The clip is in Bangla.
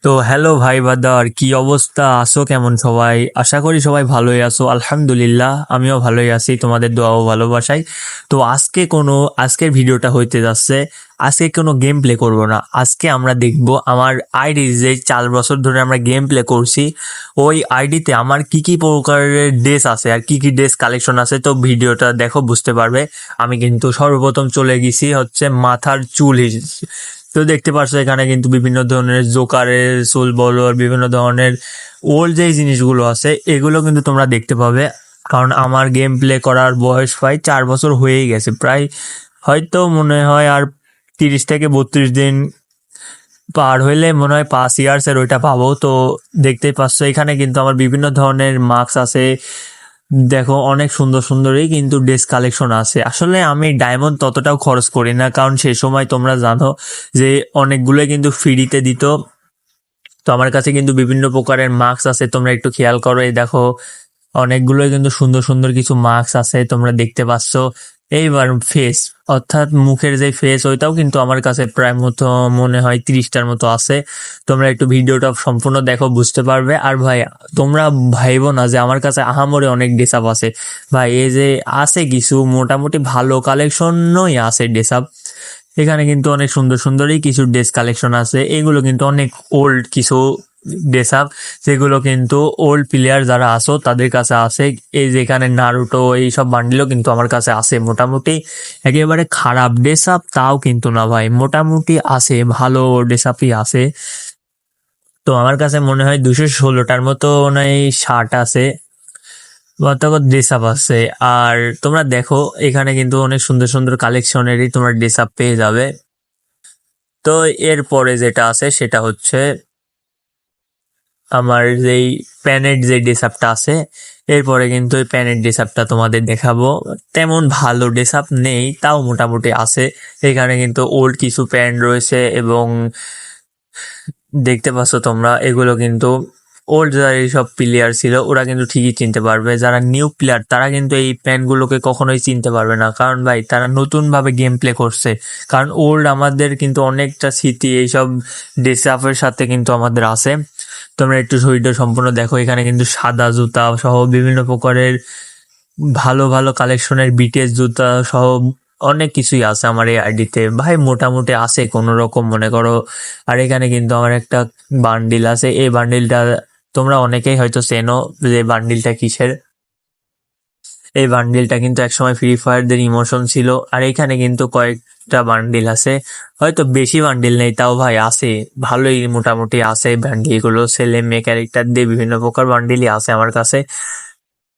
তো হ্যালো ভাই বাদার, কি অবস্থা? আছো কেমন সবাই? আশা করি সবাই ভালোই আছো। আলহামদুলিল্লাহ, আমিও ভালোই আছি, তোমাদের দোয়া ও ভালোবাসায়। তো আজকের ভিডিওটা হইতে যাচ্ছে, আজকে কোনো গেম প্লে করব না। আজকে আমরা দেখব আমার আইডি যে 4 বছর ধরে আমরা গেম প্লে করছি, ওই আইডিতে আমার কি কি প্রকারের ড্রেস আছে আর কি কি ড্রেস কালেকশন আছে। তো ভিডিওটা দেখো, বুঝতে পারবে। আমি কিন্তু সর্বপ্রথম চলে গেছি হচ্ছে মাথার চুল। তো দেখতে পাচ্ছ এখানে কিন্তু বিভিন্ন ধরনের জোকারের চুল বলো আর বিভিন্ন ধরনের ওল্ড যে জিনিসগুলো আছে এগুলো কিন্তু তোমরা দেখতে পাবে। কারণ আমার গেম প্লে করার বয়স প্রায় 4 বছর হয়েই গেছে, প্রায় হয়তো মনে হয় আর 30 থেকে 32 দিন পার হইলে মনে হয় 5 ইয়ার্স এর ওইটা পাবো। তো দেখতেই পাচ্ছ এখানে কিন্তু আমার বিভিন্ন ধরনের মাস্ক আছে। দেখো অনেক সুন্দর সুন্দরই কিন্তু ড্রেস কালেকশন আছে। আসলে আমি ডায়মন্ড ততটাও খরচ করি না, কারণ সেই সময় তোমরা জানো যে অনেকগুলোই কিন্তু ফ্রিতে দিত। তো আমার কাছে কিন্তু বিভিন্ন প্রকারের মাস্ক আছে, তোমরা একটু খেয়াল করো। এই দেখো অনেকগুলোই কিন্তু সুন্দর সুন্দর কিছু মাস্ক আছে, তোমরা দেখতে পাচ্ছ। এইবার ফেস, অর্থাৎ মুখের যে ফেস, ওইটাও কিন্তু আমার কাছে প্রায় মতো মনে হয় 30টার মতো আছে। তোমরা একটু ভিডিওটা সম্পূর্ণ দেখো, বুঝতে পারবে। আর ভাই, তোমরা ভাইবো না যে আমার কাছে আহামরি অনেক ড্রেস আপ আছে। ভাই এই যে আছে কিছু মোটামুটি ভালো কালেকশনই আছে ড্রেস আপ। এখানে কিন্তু অনেক সুন্দর সুন্দরই কিছু ড্রেস কালেকশন আছে। এগুলো কিন্তু অনেক ওল্ড কিছু ড্রেস আপ, যেগুলো কিন্তু ওল্ড প্লেয়ার যারা আছো তাদের কাছে আছে। এই যে এখানে নারুটো এইসব বান্ডিলও কিন্তু আমার কাছে আছে। মোটামুটি একেবারে খারাপ ড্রেস আপ তাও কিন্তু না ভাই, মোটামুটি আছে, ভালো ড্রেস আপই আছে। তো আমার কাছে মনে হয় 216টার মতো নয় শার্ট আছে, তখন ড্রেস আপ আছে। আর তোমরা দেখো এখানে কিন্তু অনেক সুন্দর সুন্দর কালেকশনেরই তোমরা ড্রেস আপ পেয়ে যাবে। তো এরপরে যেটা আছে সেটা হচ্ছে আমার যেই প্যানেট যে ড্রেস আপটা আছে। এরপরে কিন্তু ওই প্যানেট ড্রেস আপটা তোমাদের দেখাবো। তেমন ভালো ড্রেস আপ নেই, তাও মোটামুটি আছে। এখানে কিন্তু ওল্ড কিছু প্যান্ট রয়েছে এবং দেখতে পাচ্ছ তোমরা এগুলো কিন্তু ওল্ড যারা এইসব প্লেয়ার ছিল ওরা কিন্তু ঠিকই চিনতে পারবে। যারা নিউ প্লেয়ার তারা কিন্তু এই প্যান্টগুলোকে কখনোই চিনতে পারবে না, কারণ ভাই তারা নতুন ভাবে গেম প্লে করছে। কারণ ওল্ড আমাদের কিন্তু অনেকটা স্মৃতি এইসব ড্রেস আপের সাথে কিন্তু আমাদের আছে। তোমরা একটু শরীরটা সম্পূর্ণ দেখো, এখানে কিন্তু সাদা জুতা সহ বিভিন্ন প্রকারের ভালো ভালো কালেকশনের বিটিএস জুতা সহ অনেক কিছুই আছে আমার এই আইডিতে ভাই, মোটামুটি আছে কোনো রকম মনে করো। আর এখানে কিন্তু আমার একটা বান্ডিল আছে, এই বান্ডিলটা তোমরা অনেকেই হয়তো চেনো যে বান্ডিলটা কিসের। এই বান্ডিলটা কিন্তু একসময় ফ্রি ফায়ারদের ইমোশন ছিল। আর এখানে কিন্তু কয়েকটা বান্ডিল আছে, হয়তো বেশি বান্ডিল নেই, তাও ভাই আছে, ভালোই মোটামুটি আছে বান্ডিল গুলো। ছেলে মেয়ে ক্যারেক্টার দিয়ে বিভিন্ন প্রকার বান্ডিলই আছে আমার কাছে।